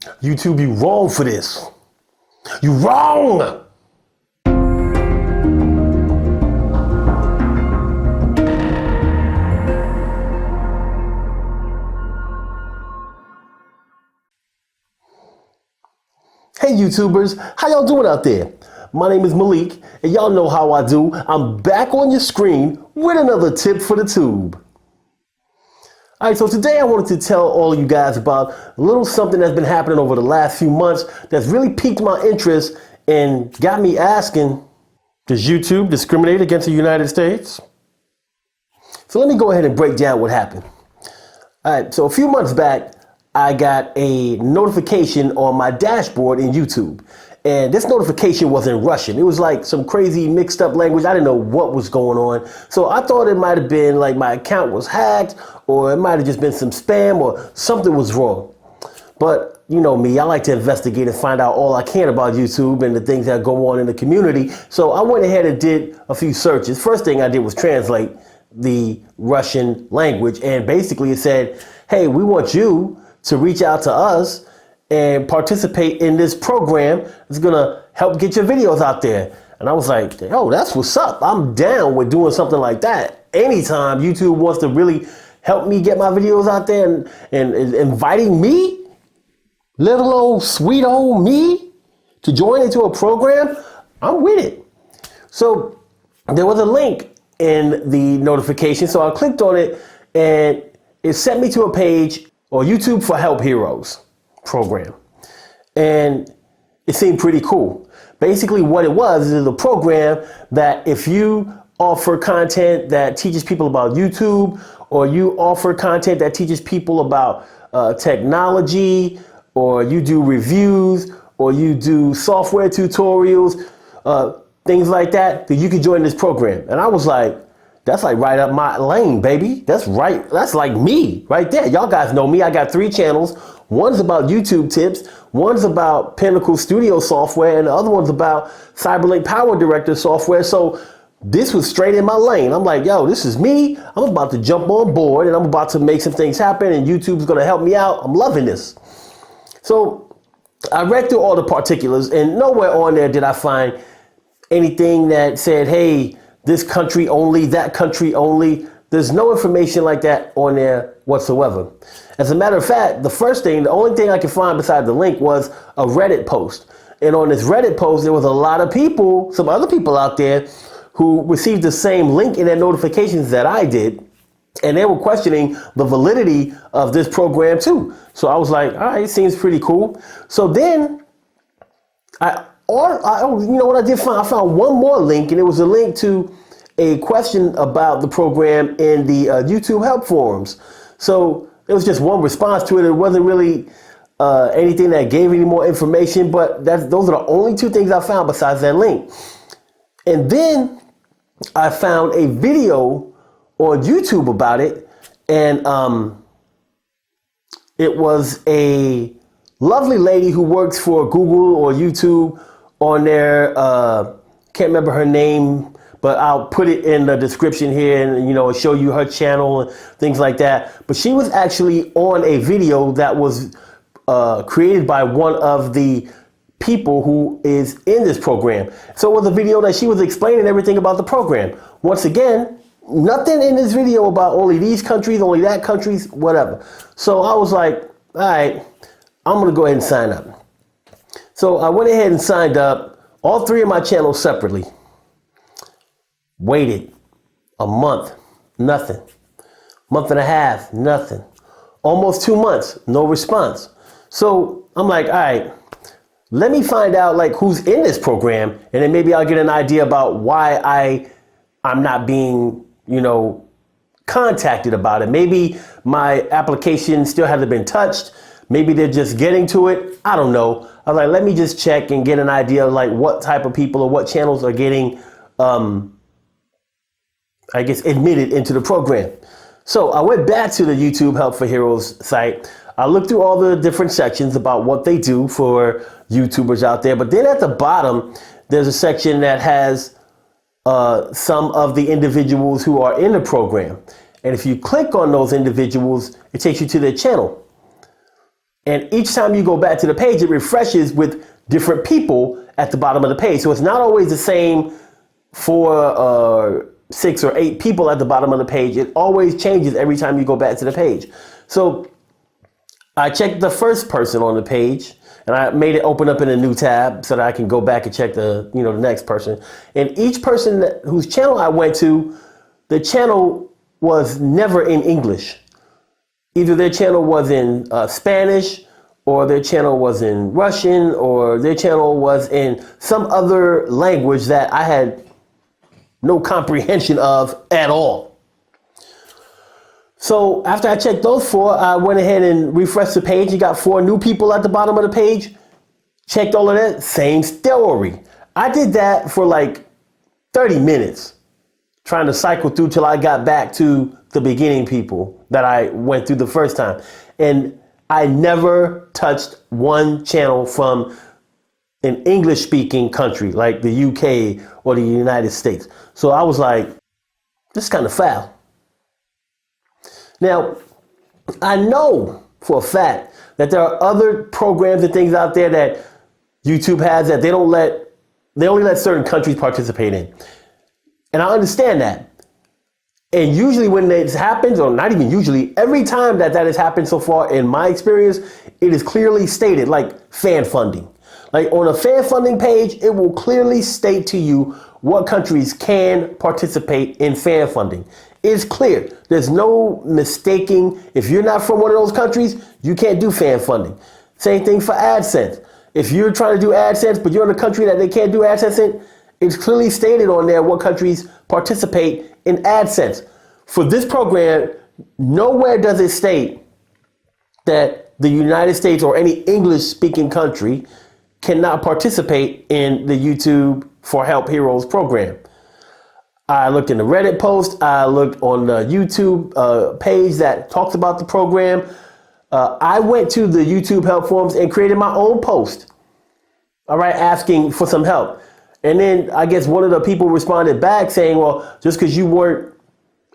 YouTube, you wrong for this. You wrong. Hey YouTubers, how y'all doing out there? My name is Malik, and y'all know how I do. I'm back on your screen with another tip for the tube. Alright, so today I wanted to tell all you guys about a little something that's been happening over the last few months that's really piqued my interest and got me asking, does YouTube discriminate against the United States? So let me go ahead and break down what happened. Alright, so a few months back, I got a notification on my dashboard in YouTube. And this notification was in Russian. It was like some crazy mixed up language. I didn't know what was going on. So I thought it might have been like my account was hacked, or it might have just been some spam, or something was wrong. But you know me, I like to investigate and find out all I can about YouTube and the things that go on in the community. So I went ahead and did a few searches. First thing I did was translate the Russian language. And basically it said, hey, we want you to reach out to us and participate in this program. It's gonna help get your videos out there. And I was like, oh, that's what's up. I'm down with doing something like that. Anytime YouTube wants to really help me get my videos out there and inviting me, little old sweet old me, to join into a program, I'm with it. So there was a link in the notification. So I clicked on it and it sent me to a page, or YouTube for Help Heroes program. And it seemed pretty cool. Basically what it was is a program that if you offer content that teaches people about YouTube, or you offer content that teaches people about technology, or you do reviews, or you do software tutorials, things like that, then you can join this program. And I was like, that's like right up my lane, baby. That's right. That's like me right there. Y'all guys know me. I got 3 channels. One's about YouTube tips. One's about Pinnacle Studio software. And the other one's about Cyberlink Power Director software. So this was straight in my lane. I'm like, yo, this is me. I'm about to jump on board and I'm about to make some things happen. And YouTube's going to help me out. I'm loving this. So I read through all the particulars and nowhere on there did I find anything that said, hey, this country only, that country only. There's no information like that on there whatsoever. As a matter of fact, the only thing I could find beside the link was a Reddit post. And on this Reddit post, there was a lot of people, some other people out there who received the same link in their notifications that I did. And they were questioning the validity of this program too. So I was like, all right, seems pretty cool. So then you know what I did find? I found one more link, and it was a link to a question about the program in the YouTube help forums. So it was just one response to it. It wasn't really anything that gave any more information, but those are the only 2 things I found besides that link. And then I found a video on YouTube about it, and it was a lovely lady who works for Google or YouTube on there. Can't remember her name, but I'll put it in the description here and, you know, show you her channel and things like that. But she was actually on a video that was created by one of the people who is in this program. So it was a video that she was explaining everything about the program. Once again, nothing in this video about only these countries, only that countries, whatever. So I was like, all right, I'm going to go ahead and sign up. So I went ahead and signed up, all 3 of my channels separately. Waited a month, nothing. Month and a half, nothing. Almost 2 months, no response. So I'm like, all right, let me find out like who's in this program, and then maybe I'll get an idea about why I'm not being, you know, contacted about it. Maybe my application still hasn't been touched. Maybe they're just getting to it. I don't know. I was like, let me just check and get an idea of like what type of people or what channels are getting I guess, admitted into the program. So I went back to the YouTube Help for Heroes site. I looked through all the different sections about what they do for YouTubers out there. But then at the bottom, there's a section that has some of the individuals who are in the program. And if you click on those individuals, it takes you to their channel. And each time you go back to the page, it refreshes with different people at the bottom of the page. So it's not always the same 4, 6 or 8 people at the bottom of the page. It always changes every time you go back to the page. So I checked the first person on the page, and I made it open up in a new tab so that I can go back and check the next person. And each person whose channel I went to, the channel was never in English. Either their channel was in Spanish, or their channel was in Russian, or their channel was in some other language that I had no comprehension of at all. So after I checked those 4, I went ahead and refreshed the page. You got 4 new people at the bottom of the page. Checked all of that, same story. I did that for like 30 minutes, trying to cycle through till I got back to the beginning people that I went through the first time. And I never touched one channel from an English speaking country like the UK or the United States. So I was like, this is kind of foul. Now, I know for a fact that there are other programs and things out there that YouTube has that they only let certain countries participate in. And I understand that. And usually when this happens, or not even usually, every time that has happened so far in my experience, it is clearly stated, like fan funding. Like on a fan funding page, it will clearly state to you what countries can participate in fan funding. It's clear. There's no mistaking. If you're not from one of those countries, you can't do fan funding. Same thing for AdSense. If you're trying to do AdSense, but you're in a country that they can't do AdSense in, it's clearly stated on there what countries participate in AdSense. For this program, nowhere does it state that the United States or any English-speaking country cannot participate in the YouTube for Help Heroes program. I looked in the Reddit post. I looked on the YouTube page that talks about the program. I went to the YouTube help forums and created my own post, all right, asking for some help. And then I guess one of the people responded back saying, well, just because you weren't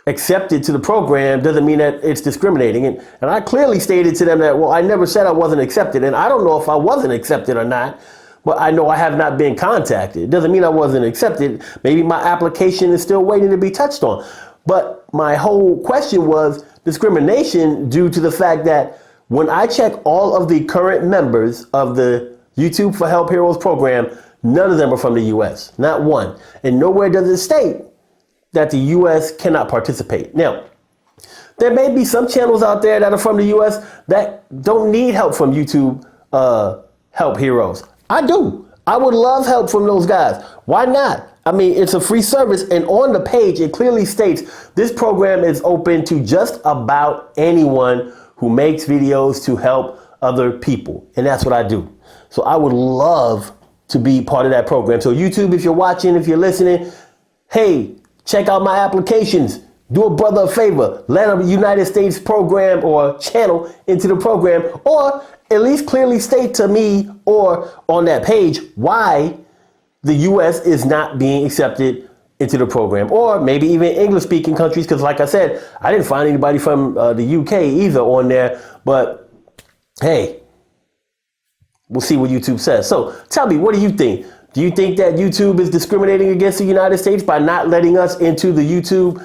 accepted to the program doesn't mean that it's discriminating. And I clearly stated to them that, well, I never said I wasn't accepted. And I don't know if I wasn't accepted or not, but I know I have not been contacted. It doesn't mean I wasn't accepted. Maybe my application is still waiting to be touched on. But my whole question was discrimination due to the fact that when I check all of the current members of the YouTube for Help Heroes program, none of them are from the US, not one. And nowhere does it state that the US cannot participate. Now, there may be some channels out there that are from the US that don't need help from YouTube Help Heroes. I do. I would love help from those guys. Why not? I mean, it's a free service, and on the page, it clearly states this program is open to just about anyone who makes videos to help other people. And that's what I do. So I would love to be part of that program. So YouTube, if you're watching, if you're listening, hey, check out my applications. Do a brother a favor. Let a United States program or channel into the program, or at least clearly state to me or on that page why the US is not being accepted into the program, or maybe even English speaking countries. Because like I said, I didn't find anybody from the UK either on there, but hey, we'll see what YouTube says. So tell me, what do you think? Do you think that YouTube is discriminating against the United States by not letting us into the YouTube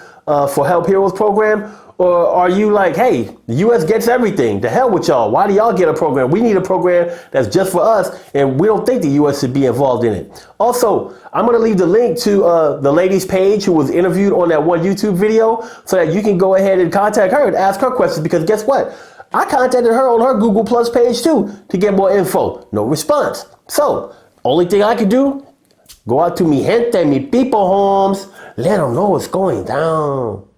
for Help Heroes program? Or are you like, hey, the US gets everything. To hell with y'all. Why do y'all get a program? We need a program that's just for us, and we don't think the US should be involved in it. Also, I'm going to leave the link to the lady's page who was interviewed on that one YouTube video so that you can go ahead and contact her and ask her questions, because guess what? I contacted her on her Google Plus page too to get more info. No response. So, only thing I could do, go out to mi gente, mi people homes, let them know what's going down.